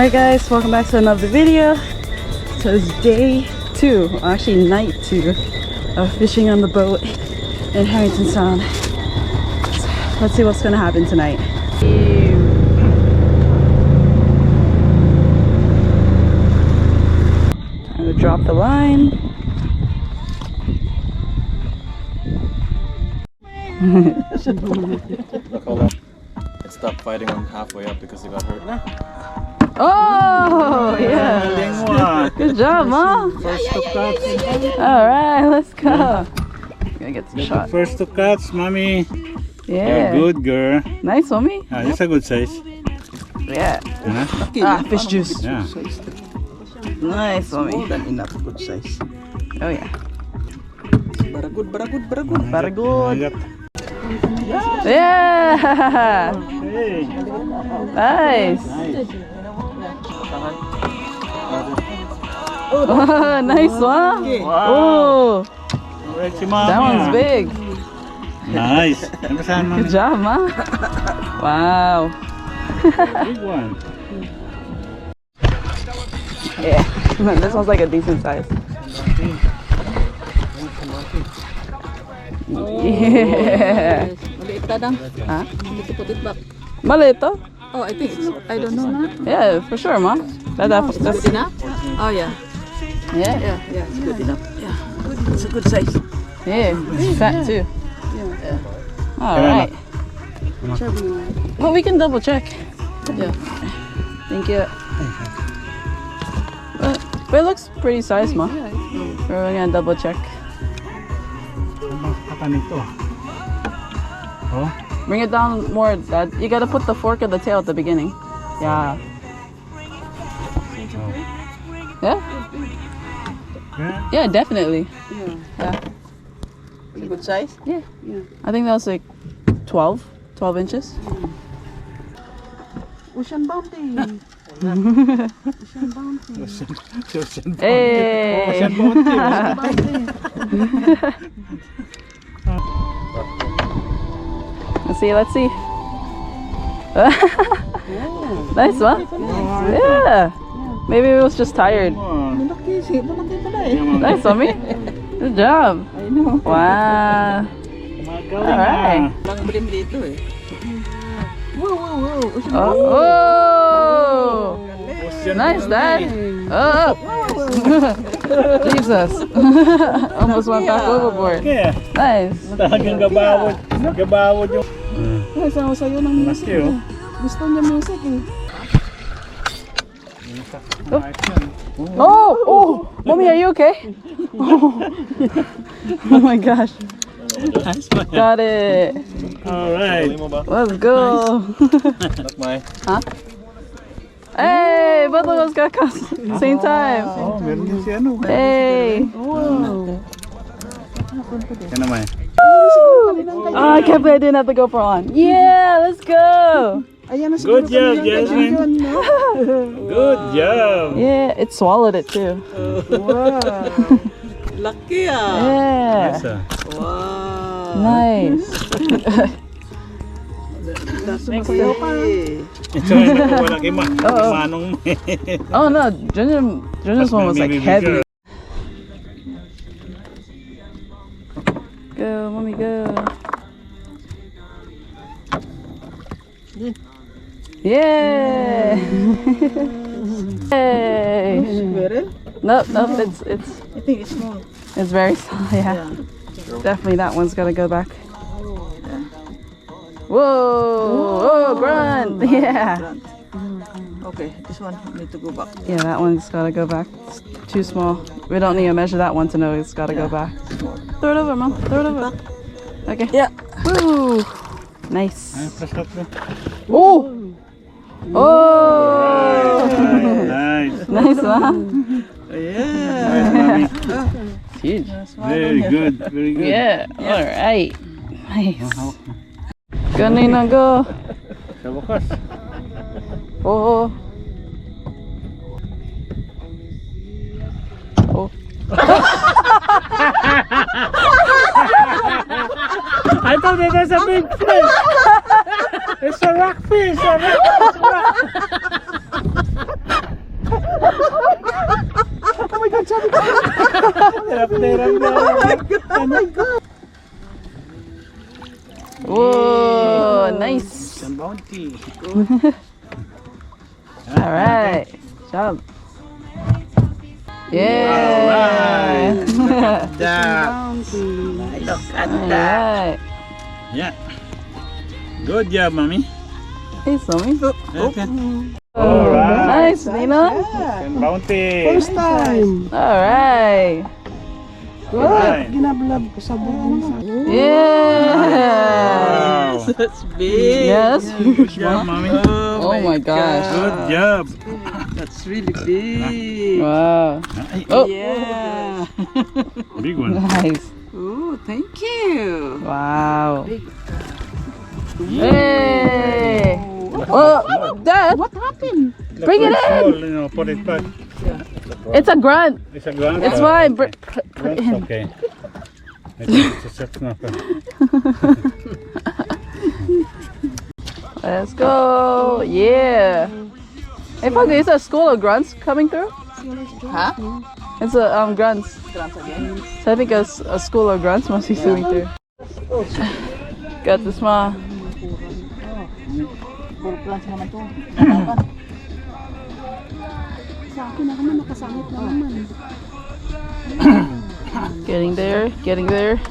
Alright guys, welcome back to another video. So it's day 2, actually night 2 of fishing on the boat in Harrington Sound. So let's see what's gonna happen tonight. I'm gonna drop the line. It stopped fighting on halfway up because he got hurt. Oh, yeah. Good job, Mom. First to catch. Alright, let's go. Gonna get some shots. First to catch, mommy. Yeah. You're good, girl. Nice, homie. Ah, it's a good size. Yeah. Huh? Fish juice. Yeah. Nice, homie. More than enough, good size. Oh, yeah. Very good, very good, very good. Very good. Yep. Yeah. Hey. Nice. Oh, nice one. Oh, that one's big. Nice. Good job, Ma. Wow. Big one. Yeah. This one's like a decent size. Yeah. Maliit na lang. Huh? Need to put it back. Malito? Oh, I think it's, I don't know na. Yeah, for sure, Ma. That's Good enough? Oh, yeah. yeah. Yeah, it's good enough. Yeah. It's a good size. Yeah, it's fat too. Yeah. All right. Well, we can double check. Yeah. Thank you. But it looks pretty sized, Ma. We're gonna double check. Oh. Bring it down more, Dad. You gotta put the fork at the tail at the beginning. Yeah. Yeah? Yeah. Yeah, definitely. Yeah. It's a good size? Yeah. I think that was like 12 inches. Ocean bounty. Ocean bounty. Hey! Let's see. Nice one. Yeah. Maybe it was just tired. Nice, mommy. Good job. I know. Wow. Alright. Lang brim dito eh. Whoa. Ocean Oh! Nice, Dad. Oh! Jesus. Almost went back overboard. Yeah. Nice. Talagang gabawod. Gabawod yung... Sawa sa'yo ng music Laki, oh. eh. Gusto niya music eh. Oh! Mommy, are you okay? Oh my gosh. Got it. Alright. Let's go. Not my. Huh? Hey, both of us got caught at the same time. Oh, meron din si ano. Hey. Yan naman. Oh, I can't believe I didn't have the GoPro on. Yeah, let's go. Good job, Jasmine. Good job. Yeah, it swallowed it too. Wow. Lucky ah. Yeah. Yes, ah. Wow. Nice. Sumasayaw pa. Ito ay nakuwala kay Manong. Oh no, Junior's one was like heavy. Go, mommy, go. Yeah. Hey. Squirrel? Nope, I think it's small. it's very small. Yeah. Definitely that one's gotta go back. Whoa! Oh, grunt! Yeah. Okay, this one need to go back. Yeah, that one's gotta go back. It's too small. We don't need to measure that one to know it's gotta go back. Throw it over, Mom. Throw it over. Okay. Yeah. Woo! Nice. Oh! Oh! Nice. Nice, Mom. Yeah. It's huge. Very good. Very good. Yeah. All right. Nice. Kanina go. Sa wakas. Oh. Oh. I thought it was a big fish. It's a rockfish. up there. Oh my God. Whoa, nice. Some bounty. All right, job. Yeah. Look at All that. right. Yeah. Good job, mommy. Hey, Sammy. Okay. All right. Nice, Nina. Some bounty. First time. All right. Right. Ginablab ko sa buong. Yeah. Wow. That's big. Yes. Good job, mommy. Oh my gosh. Good job. That's really big. Wow. Oh, Yeah. Big one. nice. Oh, thank you. Wow. Hey. Oh, Dad, What happened? Bring it in. Small, you know, put it back. it's a grunt. It's a grand. It's fine. Put it in. Okay. It's a set snapper. Let's go. Yeah. Hey, Pug, is a school of grunts coming through? Huh? It's a grunts. So I think a school of grunts must be swimming through. Got the small. Puro plants naman to. Sa akin na naman, nakasangit na naman. Getting there. Getting there.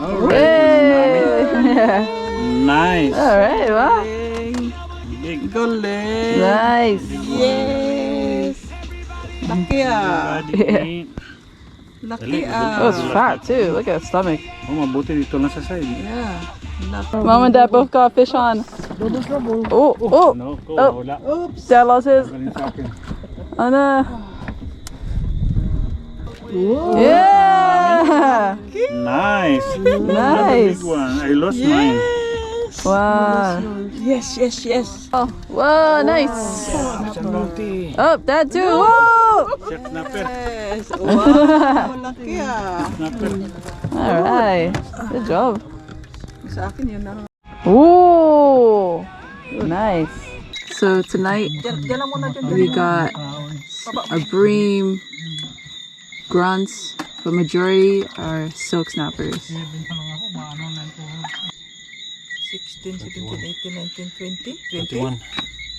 All right. Hey. Nice. All right. Wow. Big. Galing. Nice. Yes. Laki ah. Body. Laki That was ah. fat too. Look at that stomach. Oh, mabuti dito lang sa side. Yeah. Laki. Mom and Dad both got fish on. Oh, oh. No, go. Oh. Wala. Dad lost his. Galing sa akin. Oh no. Yeah. Nice. Nice. Big one. I lost mine. Wow. Yes, yes, yes. Oh, whoa, nice. Some bounty. Oh, Dad too. Whoa. Set snapper. Yes. Wow. Laki ah. Snapper. All right. Good job. Sa akin yun na. Ooh, nice. So tonight Diyan lang muna dyan. we got a bream, grunts, but majority are silk snappers. 16, 17, 18, 19, 20. 21.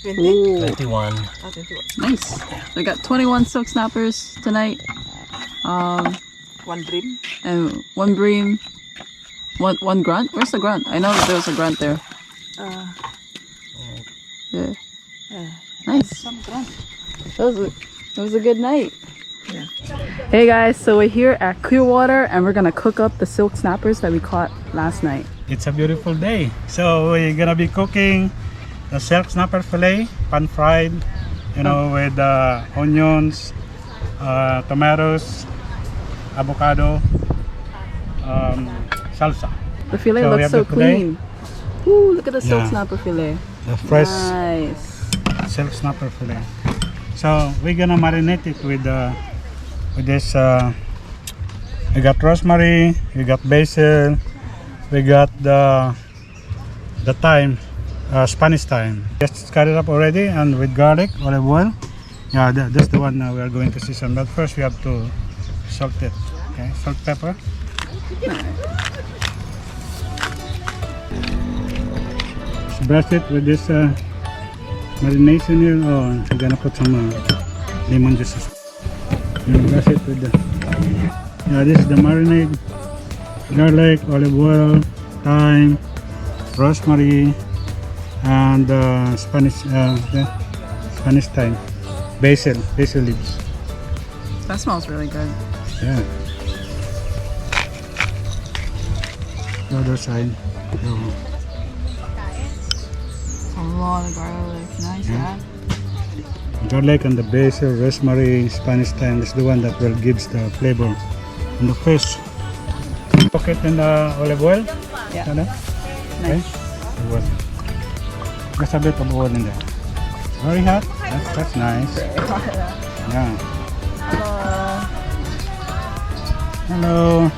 20? Ooh, 21. Ah, 21. nice. So we got 21 silk snappers tonight. One dream. And one bream, one grunt. Where's the grunt? I know that there was a grunt there. Yeah. Nice. That was a good night. Yeah. Hey guys, so we're here at Clearwater and we're gonna cook up the silk snappers that we caught last night. It's a beautiful day. So we're gonna be cooking the silk snapper fillet, pan fried, you know, with onions, tomatoes, avocado, salsa. The fillet So we looks have so the fillet. clean. Ooh, look at the silk Yeah. snapper fillet. The fresh Nice. silk snapper fillet. So we're gonna marinate it with this. We got rosemary, we got basil, we got the thyme, Spanish thyme. Just cut it up already, and with garlic, olive oil. Yeah, that's the one we are going to season. But first we have to salt it. Okay, salt, pepper. Just brush it with this marination here. Oh, I'm gonna put some lemon juice. Brush it with the. Yeah, this is the marinade. Garlic, olive oil, thyme, rosemary, and Spanish thyme, basil leaves. That smells really good. Yeah. The other side. Oh. A lot of garlic. Nice, Yeah. Dad. Garlic and the basil, rosemary, Spanish thyme is the one that will gives the flavor in the fish. Cook it in the olive oil. Yeah. Okay. Nice. Olive oil. Just a bit of oil in there. Very hot. That's nice. Yeah. Hello.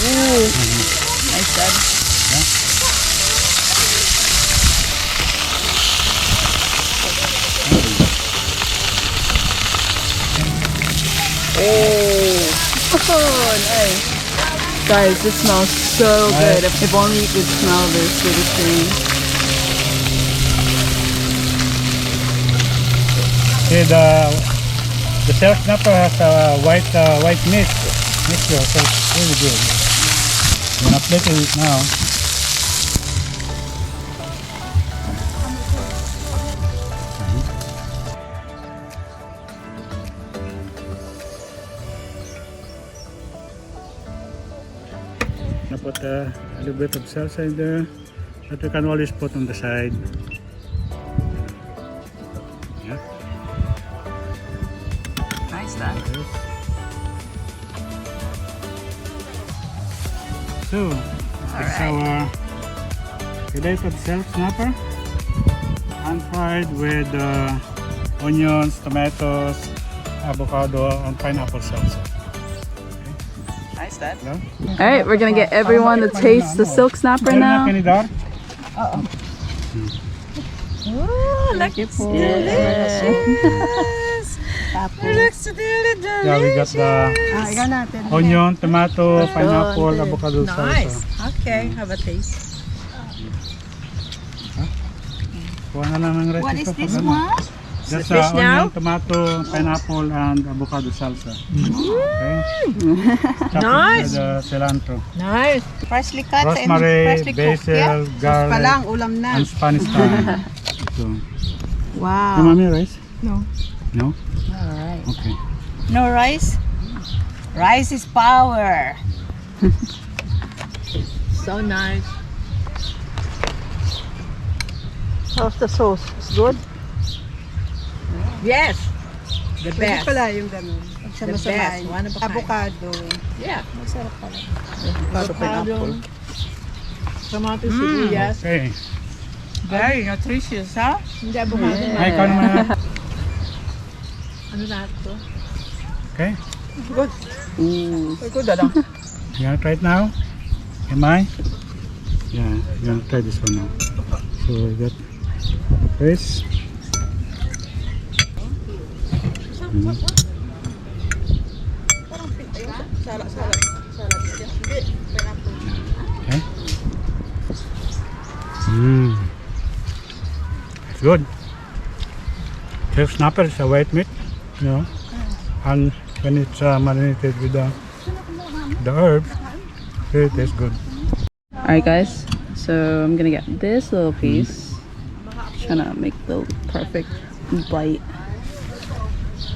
Ooh. Nice, Dad. Nice. Guys, this smells so good. If only you could smell this through the screen. See, the shell snapper has a white meat mixture, so it's really good. I'm gonna plate it now. I put a little bit of salsa in there that we can always put on the side. Yeah. Nice, that. So, it's our fileted shell snapper, pan-fried with onions, tomatoes, avocado, and pineapple salsa. Nice, that. Yeah. All right, we're gonna get everyone to taste the silk snapper now. Can you dar? Oh, look, it's delicious. It looks delicious. Yeah, we got the onion, tomato, pineapple, avocado Nice. salsa. Okay, have a taste. Kuha na lang ng recipe. What is ko, this pag ano. one? Just fish now? onion, tomato, pineapple, and avocado salsa. Okay. Chopped Nice. with cilantro. Nice. Freshly cut Rosemary, and freshly cooked, yeah? basil, garlic, ulam na. and Spanish thyme. So, Wow. you mommy rice? No. No? Alright. Okay. No rice? Rice is power. So nice. How's the sauce? It's good. Yes. The Pwede best. pala yung ganun. The best. One of a kind. Avocado. Yeah. Masarap pala. Avocado. Tomato, sibuyas. Okay. Very nutritious, ha? Hindi avocado. Ay, ikaw naman. Ano lahat to? Okay. Good. Good, ano? You gonna try it now? Am I? Yeah, you gonna try this one now. So I got this. Okay. It's good. Silk snapper is a white meat, you know, and when it's marinated with the herbs, it tastes good. Alright guys, so I'm gonna get this little piece. Trying to make the perfect bite.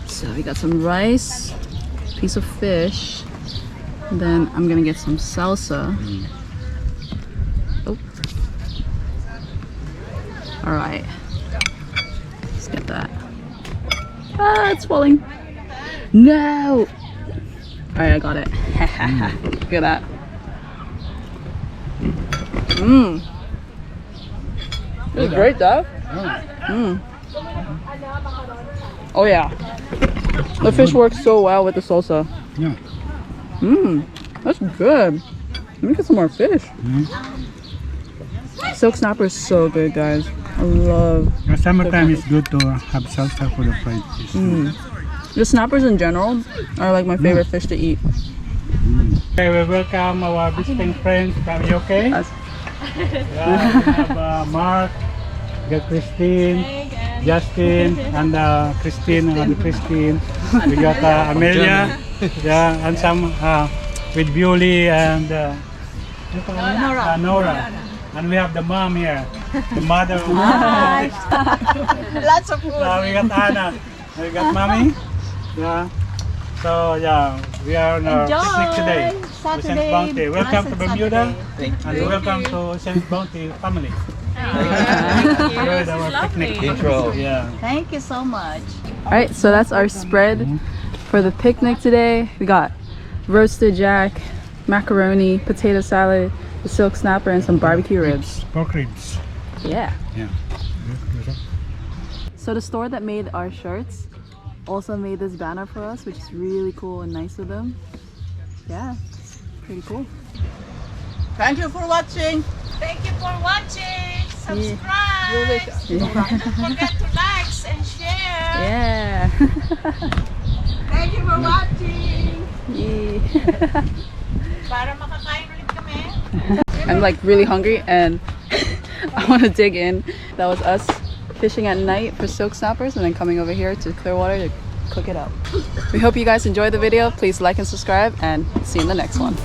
So we got some rice, piece of fish, and then I'm gonna get some salsa. Oh. Alright. Let's get that. Ah, it's falling. No! Alright, I got it. Look at that. Mmm. It's great, though. Mmm. Oh, yeah. The fish works so well with the salsa. Yeah. Mmm. That's good. Let me get some more fish. Silk snapper is so good, guys. I love The summertime is good to have salsa for the fried fish. the snappers in general. Are like my favorite fish to eat. Okay, we welcome our visiting friends from UK. Yes. Yeah, we have Mark, we got Christine, Justin, and Christine and Christine. We got Amelia, yeah, and some with Bewley and Nora. And we have the mom here, the mother. Lots of food. We got Anna, we got mommy. Yeah. So yeah, we are on our picnic today. To St. Bounty. Welcome to Bermuda and welcome to St. Bounty family. Enjoyed our picnic. Intro. Yeah. Thank you so much. Alright, so that's our spread for the picnic today. We got roasted jack, macaroni, potato salad, the silk snapper, and some barbecue ribs. Pork ribs. Yeah. Yeah. So the store that made our shirts also made this banner for us, which is really cool and nice of them. Yeah, pretty cool. Thank you for watching. Thank you for watching. Subscribe. Don't forget to like and share. Yeah. Thank you for watching. Para makakain ulit kami. I'm like really hungry and I want to dig in. That was us fishing at night for silk snappers and then coming over here to Clearwater to cook it up. We hope you guys enjoyed the video. Please like and subscribe and see you in the next one.